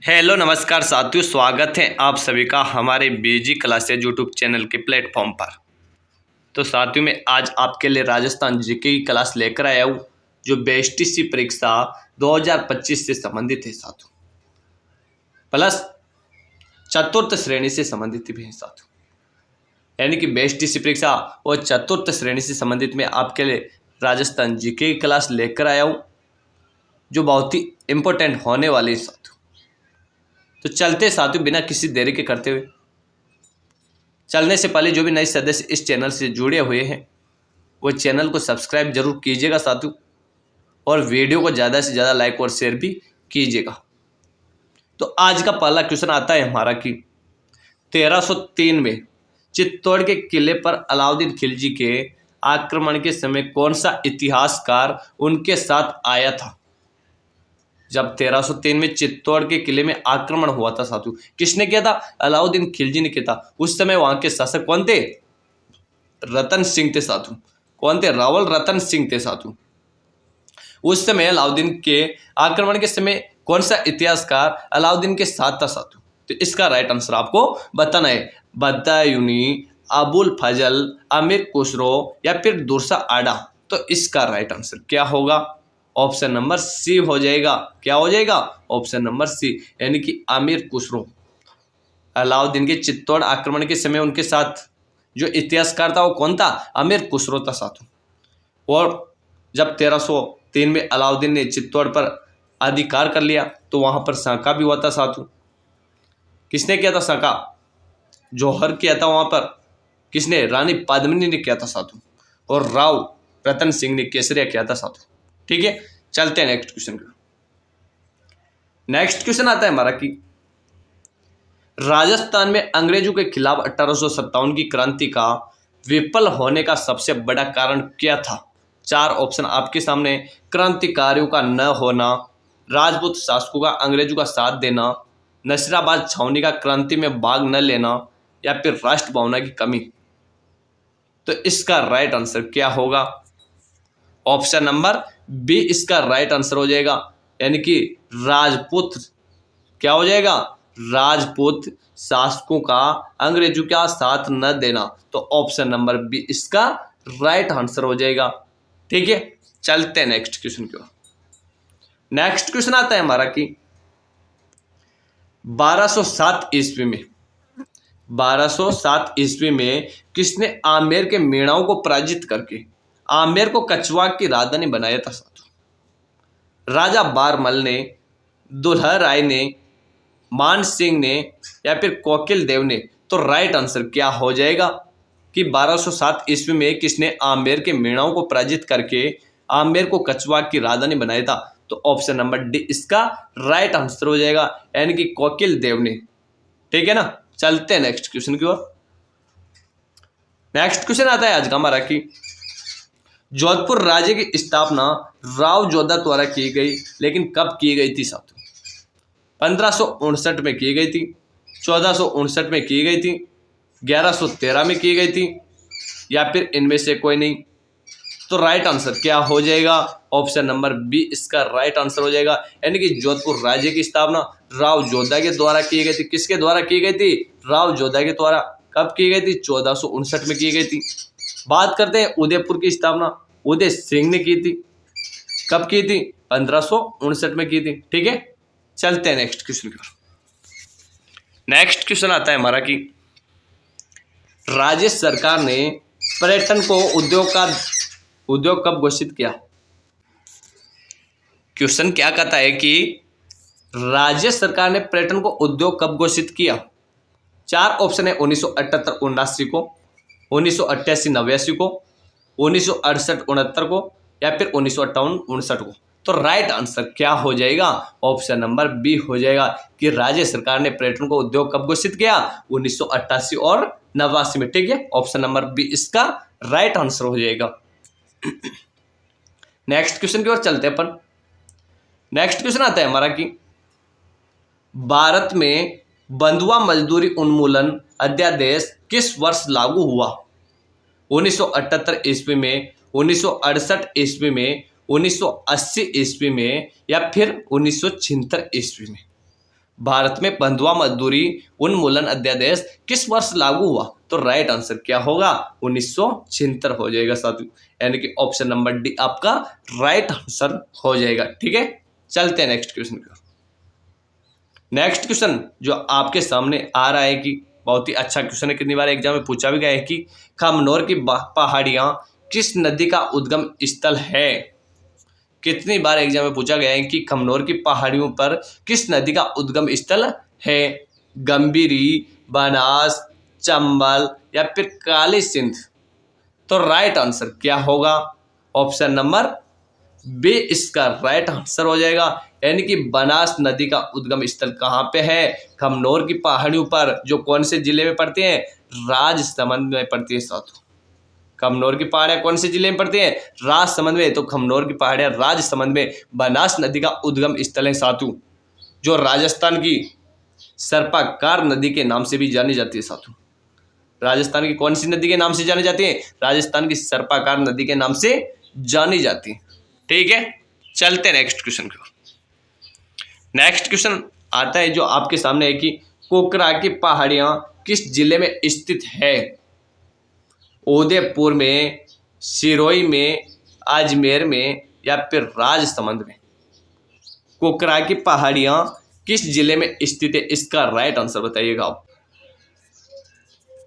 Hello नमस्कार साथियों, स्वागत है आप सभी का हमारे बीजी क्लासेज यूट्यूब चैनल के प्लेटफॉर्म पर। तो साथियों में आज आपके लिए राजस्थान जीके की क्लास लेकर आया हूँ जो बीएसटीसी परीक्षा 2025 से संबंधित है साथियों, प्लस चतुर्थ श्रेणी से संबंधित भी है साथियों। यानी कि बीएसटीसी परीक्षा और चतुर्थ श्रेणी से संबंधित में आपके लिए राजस्थान जीके की क्लास लेकर आया हूँ जो बहुत ही इम्पोर्टेंट होने वाली है साथियों। तो चलते साथियों बिना किसी देरी के करते हुए, चलने से पहले जो भी नए सदस्य इस चैनल से जुड़े हुए हैं वो चैनल को सब्सक्राइब जरूर कीजिएगा साथियों, और वीडियो को ज़्यादा से ज़्यादा लाइक और शेयर भी कीजिएगा। तो आज का पहला क्वेश्चन आता है हमारा कि 1303 में चित्तौड़ के किले पर अलाउद्दीन खिलजी के आक्रमण के समय कौन सा इतिहासकार उनके साथ आया था। जब 1303 में चित्तौड़ के किले में आक्रमण हुआ था साथियों, किसने किया था? अलाउद्दीन खिलजी ने किया था। उस समय वहां के शासक कौन थे? रतन सिंह थे साथियों। कौन थे? रावल रतन सिंह थे साथियों। उस समय अलाउद्दीन के आक्रमण के समय कौन सा इतिहासकार अलाउद्दीन के साथ था साथियों? तो इसका राइट आंसर आपको बताना है। बदायूनी, अबुल फजल, अमीर खुसरो या फिर दुर्सा आडा। तो इसका राइट आंसर क्या होगा? ऑप्शन नंबर सी हो जाएगा। क्या हो जाएगा? ऑप्शन नंबर सी, यानी कि अमीर खुसरो। अलाउद्दीन के चित्तौड़ आक्रमण के समय उनके साथ जो इतिहासकार था वो कौन था? अमीर खुसरो था साथियों। और जब 1303 में अलाउद्दीन ने चित्तौड़ पर अधिकार कर लिया तो वहां पर साका भी हुआ था साथियों। किसने किया था साका? जौहर किया था वहां पर। किसने? रानी पद्मिनी ने किया था साथियों। और राव रतन सिंह ने केसरिया किया था साथियों। ठीक है, चलते हैं नेक्स्ट क्वेश्चन की। नेक्स्ट क्वेश्चन आता है हमारा कि राजस्थान में अंग्रेजों के खिलाफ 1857 की क्रांति का विफल होने का सबसे बड़ा कारण क्या था? चार ऑप्शन आपके सामने। क्रांतिकारियों का न होना, राजपूत शासकों का अंग्रेजों का साथ देना, नसीराबाद छावनी का क्रांति में भाग न लेना, या फिर राष्ट्र भावना की कमी। तो इसका राइट आंसर क्या होगा? ऑप्शन नंबर बी इसका राइट आंसर हो जाएगा, यानी कि राजपूत। क्या हो जाएगा? राजपूत शासकों का अंग्रेजों का साथ न देना। तो ऑप्शन नंबर बी इसका राइट आंसर हो जाएगा। ठीक है, चलते हैं नेक्स्ट क्वेश्चन की ओर। नेक्स्ट क्वेश्चन आता है हमारा कि 1207 ईस्वी में किसने आमेर के मीणाओं को पराजित करके आमेर को कछवाड़ की राजधानी बनाया था साथियों? राजा बारमल ने, दुल्हा राय ने, मान सिंह ने, या फिर कोकिल देव ने। तो राइट आंसर क्या हो जाएगा कि 1207 ईस्वी में किसने आमेर के मीणाओं को पराजित करके आमेर को कछवाड़ की राजधानी बनाया था? तो ऑप्शन नंबर डी इसका राइट आंसर हो जाएगा, यानी कि कोकिल देव ने। ठीक है ना, चलते हैं नेक्स्ट क्वेश्चन की ओर। नेक्स्ट क्वेश्चन आता है आज का हमारा कि जोधपुर राज्य की स्थापना राव जोधा द्वारा की गई, लेकिन कब की गई थी साथियों? 1559 में की गई थी, 1459 में की गई थी, 1113 में की गई थी, या फिर इनमें से कोई नहीं। तो राइट आंसर क्या हो जाएगा? ऑप्शन नंबर बी इसका राइट आंसर हो जाएगा, यानी कि जोधपुर राज्य की स्थापना राव जोधा के द्वारा की गई थी। किसके द्वारा की गई थी? राव जोधा के द्वारा। कब की गई थी? 1459 में की गई थी। बात करते हैं उदयपुर की स्थापना उदय सिंह ने की थी। कब की थी? 1559 में की थी। ठीक है, चलते हैं नेक्स्ट क्वेश्चन की ओर। नेक्स्ट क्वेश्चन आता है हमारा कि राज्य सरकार ने पर्यटन को उद्योग कब घोषित किया? क्वेश्चन क्या कहता है कि राज्य सरकार ने पर्यटन को उद्योग कब घोषित किया? चार ऑप्शन है। 1978-79 को, 1988-89 को, 1968-69 को, या फिर 1958-59 को। तो राइट आंसर क्या हो जाएगा? ऑप्शन नंबर बी हो जाएगा कि राज्य सरकार ने पर्यटन को उद्योग कब घोषित किया? 1988 और 89 में। ठीक है, ऑप्शन नंबर बी इसका राइट आंसर हो जाएगा। नेक्स्ट क्वेश्चन की ओर चलते हैं अपन। नेक्स्ट क्वेश्चन आता है हमारा कि भारत में बंधुआ मजदूरी उन्मूलन अध्यादेश किस वर्ष लागू हुआ? 1978 ईस्वी में, 1968 ईस्वी में, 1980 ईस्वी में, या फिर 1976 ईस्वी में। भारत में बंधुआ मजदूरी उन्मूलन अध्यादेश किस वर्ष लागू हुआ? तो राइट आंसर क्या होगा? 1976 हो जाएगा साथियों, यानी कि ऑप्शन नंबर डी आपका राइट आंसर हो जाएगा। ठीक है, चलते हैं नेक्स्ट क्वेश्चन की ओर। नेक्स्ट क्वेश्चन जो आपके सामने आ रहा है कि बहुत ही अच्छा क्वेश्चन है, कितनी बार एग्जाम में पूछा भी गया है कि खमनोर की पहाड़ियां किस नदी का उद्गम स्थल है? कितनी बार एग्जाम में पूछा गया है कि खमनोर की पहाड़ियों पर किस नदी का उद्गम स्थल है? गंभीरी, बनास, चंबल या फिर काली सिंध? तो राइट आंसर क्या होगा? ऑप्शन नंबर बी इसका राइट आंसर हो जाएगा, यानी कि बनास नदी का उद्गम स्थल कहाँ पे है? खमनोर की पहाड़ियों पर, जो कौन से जिले में पड़ते हैं? राजसमंद में पड़ती है साथियों। खमनोर की पहाड़ियां कौन से जिले में पड़ती हैं? राजसमंद में। तो खमनोर की पहाड़ियां राजसमंद में बनास नदी का उद्गम स्थल है साथियों, जो राजस्थान की सर्पाकार नदी के नाम से भी जानी जाती है साथियों। राजस्थान की कौन सी नदी के नाम से जानी जाती है? राजस्थान की सर्पाकार नदी के नाम से जानी जाती है। ठीक है, चलते हैं नेक्स्ट क्वेश्चन की ओर। नेक्स्ट क्वेश्चन आता है जो आपके सामने है कि कोकरा की पहाड़ियां किस जिले में स्थित है? उदयपुर में, सिरोही में, अजमेर में या फिर राजसमंद में? कोकरा की पहाड़ियां किस जिले में स्थित है? इसका राइट आंसर बताइएगा आप।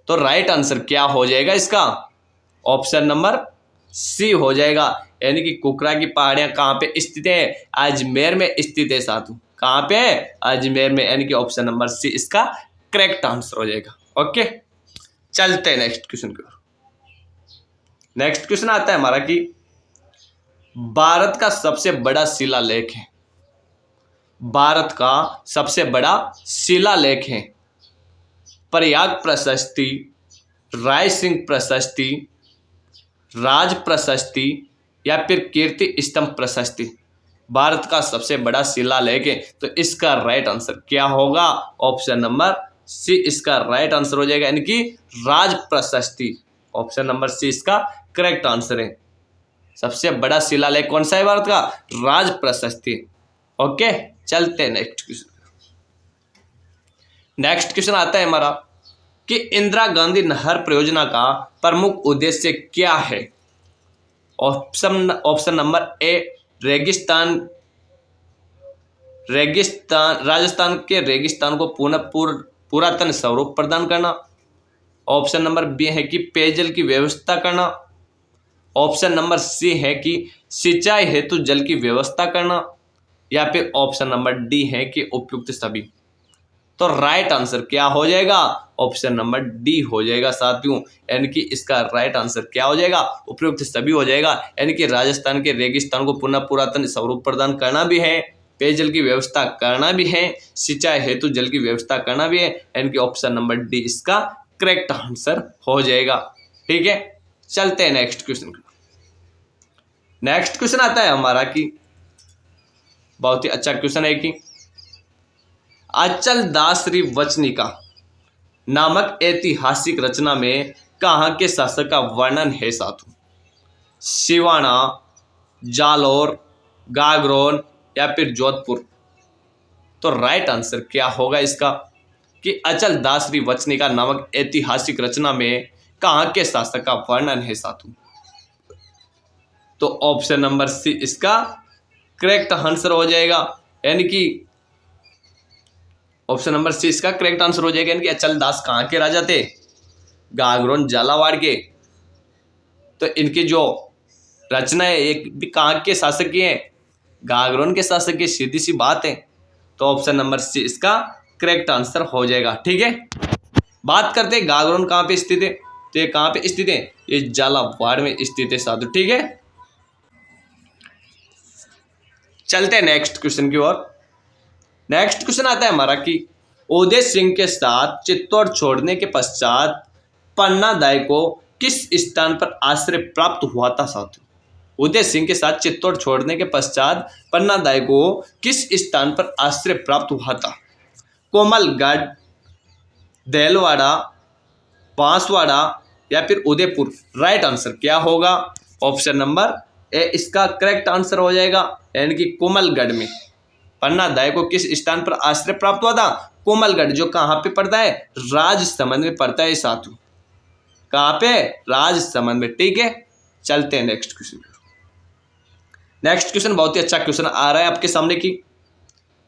तो राइट आंसर क्या हो जाएगा इसका? ऑप्शन नंबर सी हो जाएगा, यानी कि कोकरा की पहाड़ियां कहाँ पे स्थित है? अजमेर में स्थित है साथियों। कहाँ पे है? अजमेर में, यानी कि ऑप्शन नंबर सी इसका करेक्ट आंसर हो जाएगा। ओके, चलते हैं नेक्स्ट क्वेश्चन की ओर। नेक्स्ट क्वेश्चन आता है हमारा कि भारत का सबसे बड़ा शिलालेख है। भारत का सबसे बड़ा शिलालेख है प्रयाग प्रशस्ति, राय सिंह प्रशस्ति, राज प्रशस्ति या फिर कीर्ति स्तंभ प्रशस्ति? भारत का सबसे बड़ा शिलालेख है, तो इसका राइट आंसर क्या होगा? ऑप्शन नंबर सी इसका राइट आंसर हो जाएगा, यानी कि राज प्रशस्ति। ऑप्शन नंबर सी इसका करेक्ट आंसर है। सबसे बड़ा शिलालेख कौन सा है भारत का? राज प्रशस्ति। ओके, चलते हैं नेक्स्ट क्वेश्चन। नेक्स्ट क्वेश्चन आता है हमारा कि इंदिरा गांधी नहर परियोजना का प्रमुख उद्देश्य क्या है? ऑप्शन नंबर ए रेगिस्तान राजस्थान के रेगिस्तान को पुरातन स्वरूप प्रदान करना। ऑप्शन नंबर बी है कि पेयजल की व्यवस्था करना। ऑप्शन नंबर सी है कि सिंचाई हेतु जल की व्यवस्था करना, या फिर ऑप्शन नंबर डी है कि उपयुक्त सभी। तो राइट आंसर क्या हो जाएगा? ऑप्शन नंबर डी हो जाएगा साथियों, यानी कि इसका राइट आंसर क्या हो जाएगा? उपयुक्त सभी हो जाएगा, यानी कि राजस्थान के रेगिस्तान को पुनः पुरातन स्वरूप प्रदान करना भी है, पेयजल की व्यवस्था करना भी है, सिंचाई हेतु जल की व्यवस्था करना भी है, यानी कि ऑप्शन नंबर डी इसका करेक्ट आंसर हो जाएगा। ठीक है, चलते हैं नेक्स्ट क्वेश्चन। नेक्स्ट क्वेश्चन आता है हमारा कि बहुत ही अच्छा क्वेश्चन है कि अचल दास श्री वचनिका नामक ऐतिहासिक रचना में कहाँ के शासक का वर्णन है साथियों? सिवाना, जालोर, गागरोन या फिर जोधपुर? तो राइट आंसर क्या होगा इसका कि अचल दास श्री वचनिका नामक ऐतिहासिक रचना में कहाँ के शासक का वर्णन है साथियों? तो ऑप्शन नंबर सी इसका करेक्ट आंसर हो जाएगा, यानी कि ऑप्शन नंबर सी इसका करेक्ट आंसर हो जाएगा, यानी कि अचल दास कहाँ के राजा थे? गागरोन झालावाड़ के। तो इनकी जो रचना है एक भी कहाँ के शासक की है? गागरोन के शासक की, सीधी सी बात है। तो ऑप्शन नंबर सी इसका करेक्ट आंसर हो जाएगा। ठीक है, बात करते हैं गागरोन कहाँ पे स्थित है। तो ये कहाँ पे स्थित है? ये झालावाड़ में स्थित है साधु। ठीक है, चलते हैं नेक्स्ट क्वेश्चन की ओर। नेक्स्ट क्वेश्चन आता है हमारा कि उदय सिंह के साथ चित्तौड़ छोड़ने के पश्चात पन्ना दाई को किस स्थान पर आश्रय प्राप्त हुआ था साथियों? उदय सिंह के साथ चित्तौड़ छोड़ने के पश्चात पन्ना दाई को किस स्थान पर आश्रय प्राप्त हुआ था? कोमलगढ़, देलवाड़ा, बांसवाड़ा या फिर उदयपुर? राइट आंसर क्या होगा? ऑप्शन नंबर ए इसका करेक्ट आंसर हो जाएगा, यानी कि कोमलगढ़ में। पन्नादाय को किस स्थान पर आश्रय प्राप्त हुआ था? कोमलगढ़, जो कहाँ पे पड़ता है? राजसमंद में पड़ता है साथियों। कहाँ पे? राजसमंद में। ठीक है, चलते हैं नेक्स्ट क्वेश्चन। नेक्स्ट क्वेश्चन बहुत ही अच्छा क्वेश्चन आ रहा है आपके सामने की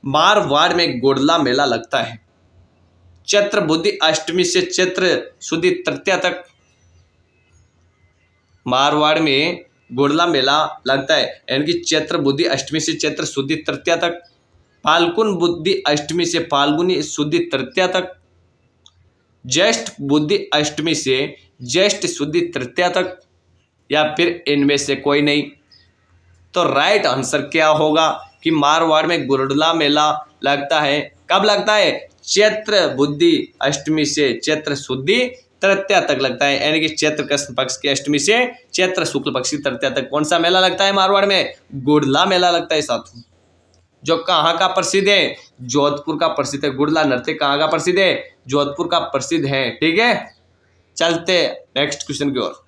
मारवाड़ में गुड़ला मेला लगता है चैत्र बुद्धि अष्टमी से चैत्र शुद्धि तृतीया तक। मारवाड़ में गुड़ला मेला लगता है यानी कि चैत्र बुद्धि अष्टमी से चैत्र शुद्धि तृतीया तक, फाल्गुन बुद्धि अष्टमी से फाल्गुनी शुद्धि तृतीया तक, ज्येष्ठ बुद्धि अष्टमी से ज्येष्ठ शुद्धि तृतीया तक, या फिर इनमें से कोई नहीं। तो राइट आंसर क्या होगा कि मारवाड़ में गुड़ला मेला लगता है। कब लगता है? चैत्र बुद्धि अष्टमी से चैत्र शुद्धि तृतीया तक लगता है, यानी कि चैत्र कृष्ण पक्ष की अष्टमी से चैत्र शुक्ल पक्ष की तृतीया तक। कौन सा मेला लगता है मारवाड़ में? गुड़ला मेला लगता है साथियों, जो कहाँ का प्रसिद्ध है? जोधपुर का प्रसिद्ध है। गुड़ला नृत्य कहाँ का प्रसिद्ध है? जोधपुर का प्रसिद्ध है। ठीक है, चलते नेक्स्ट क्वेश्चन की ओर।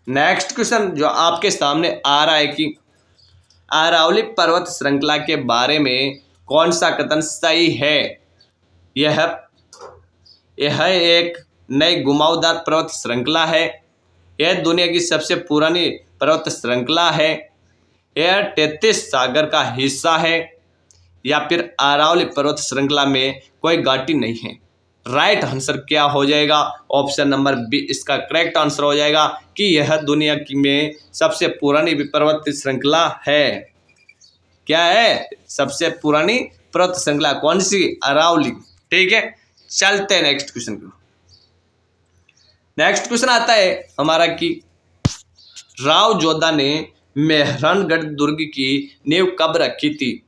नेक्स्ट क्वेश्चन जो आपके सामने आ रहा है कि अरावली पर्वत श्रृंखला के बारे में कौन सा कथन सही है? यह एक नई घुमावदार पर्वत श्रृंखला है, यह दुनिया की सबसे पुरानी पर्वत श्रृंखला है, यह 33 सागर का हिस्सा है, या फिर अरावली पर्वत श्रृंखला में कोई घाटी नहीं है। राइट आंसर क्या हो जाएगा? ऑप्शन नंबर बी इसका करेक्ट आंसर हो जाएगा कि यह दुनिया की में सबसे पुरानी पर्वत श्रृंखला है। क्या है? सबसे पुरानी पर्वत श्रृंखला कौन सी? अरावली। ठीक है, चलते हैं नेक्स्ट क्वेश्चन को। नेक्स्ट क्वेश्चन आता है हमारा कि राव जोधा ने मेहरानगढ़ दुर्ग की नींव कब रखी थी?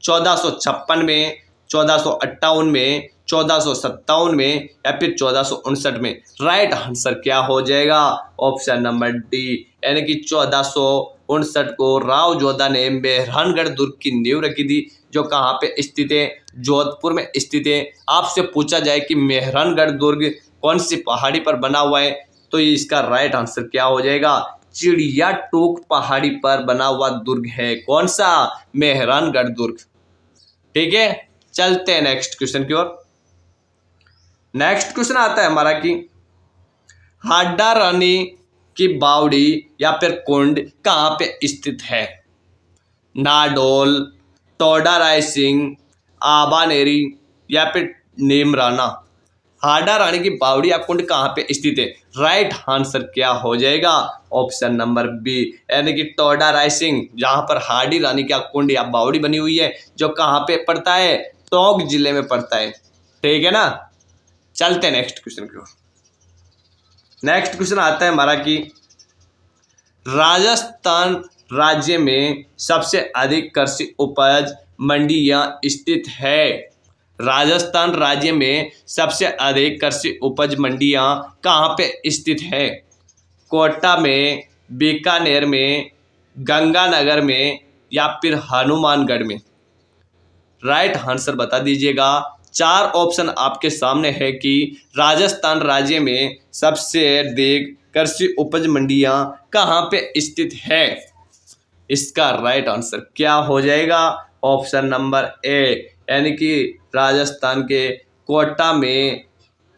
1456 में, 1458 में, 1457 में, या फिर 1459 में। राइट आंसर क्या हो जाएगा? ऑप्शन नंबर डी, यानी कि 1459 को राव जोधा ने मेहरानगढ़ दुर्ग की नींव रखी थी, जो कहाँ पे स्थित है? जोधपुर में स्थित है। आपसे पूछा जाए कि मेहरानगढ़ दुर्ग कौन सी पहाड़ी पर बना हुआ है, तो ये इसका राइट आंसर क्या हो जाएगा? चिड़िया टोक पहाड़ी पर बना हुआ दुर्ग है। कौन सा? मेहरानगढ़ दुर्ग। ठीक है, चलते हैं नेक्स्ट क्वेश्चन की ओर। नेक्स्ट क्वेश्चन आता है हमारा कि हाडा रानी की बावड़ी या फिर कुंड कहाँ पे स्थित है? नाडोल, टोडा रायसिंह, आबानेरी, या फिर नीमराना। हाडा रानी की बावड़ी या कुंड कहाँ पे स्थित है? राइट आंसर क्या हो जाएगा? ऑप्शन नंबर बी, यानी कि टोडा रायसिंह, जहां पर हाडी रानी का कुंड या बावड़ी बनी हुई है, जो कहाँ पे पड़ता है? टोंक जिले में पड़ता है। ठीक है ना, चलते हैं नेक्स्ट क्वेश्चन की ओर। नेक्स्ट क्वेश्चन आता है हमारा कि राजस्थान राज्य में सबसे अधिक कृषि उपज मंडियां स्थित है। राजस्थान राज्य में सबसे अधिक कृषि उपज मंडियां कहाँ पे स्थित है? कोटा में, बीकानेर में, गंगानगर में, या फिर हनुमानगढ़ में। राइट आंसर बता दीजिएगा। 4 ऑप्शन आपके सामने है कि राजस्थान राज्य में सबसे अधिक कृषि उपज मंडियां कहाँ पे स्थित है। इसका राइट आंसर क्या हो जाएगा? ऑप्शन नंबर ए, यानी कि राजस्थान के कोटा में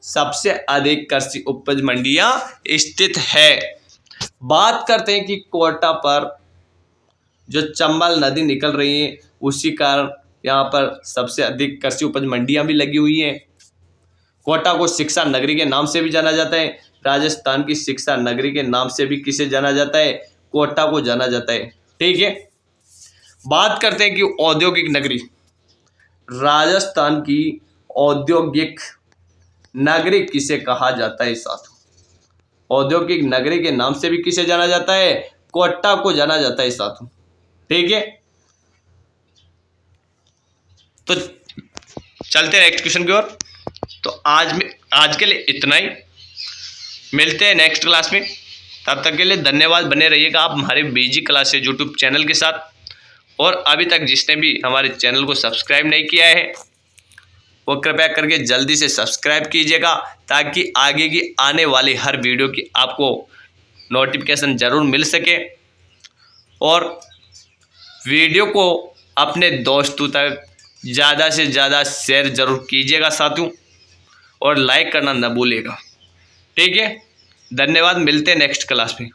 सबसे अधिक कृषि उपज मंडियां स्थित है। बात करते हैं कि कोटा पर जो चंबल नदी निकल रही है, उसी कारण यहाँ पर सबसे अधिक कृषि उपज मंडियां भी लगी हुई हैं। कोटा को शिक्षा नगरी के नाम से भी जाना जाता है। राजस्थान की शिक्षा नगरी के नाम से भी किसे जाना जाता है? कोटा को जाना जाता है। ठीक है, बात करते हैं कि औद्योगिक नगरी। राजस्थान की औद्योगिक नगरी किसे कहा जाता है साथियों? औद्योगिक नगरी के नाम से भी किसे जाना जाता है? कोटा को जाना जाता है साथियों। ठीक है, तो चलते हैं नेक्स्ट क्वेश्चन की ओर। तो आज के लिए इतना ही, मिलते हैं नेक्स्ट क्लास में। तब तक के लिए धन्यवाद। बने रहिएगा आप हमारे बीजी क्लासेस यूट्यूब चैनल के साथ। और अभी तक जिसने भी हमारे चैनल को सब्सक्राइब नहीं किया है, वो कृपया करके जल्दी से सब्सक्राइब कीजिएगा, ताकि आगे की आने वाली हर वीडियो की आपको नोटिफिकेशन ज़रूर मिल सके। और वीडियो को अपने दोस्तों तक ज़्यादा से ज़्यादा शेयर ज़रूर कीजिएगा साथियों, और लाइक करना न भूलिएगा। ठीक है, धन्यवाद, मिलते हैं नेक्स्ट क्लास में।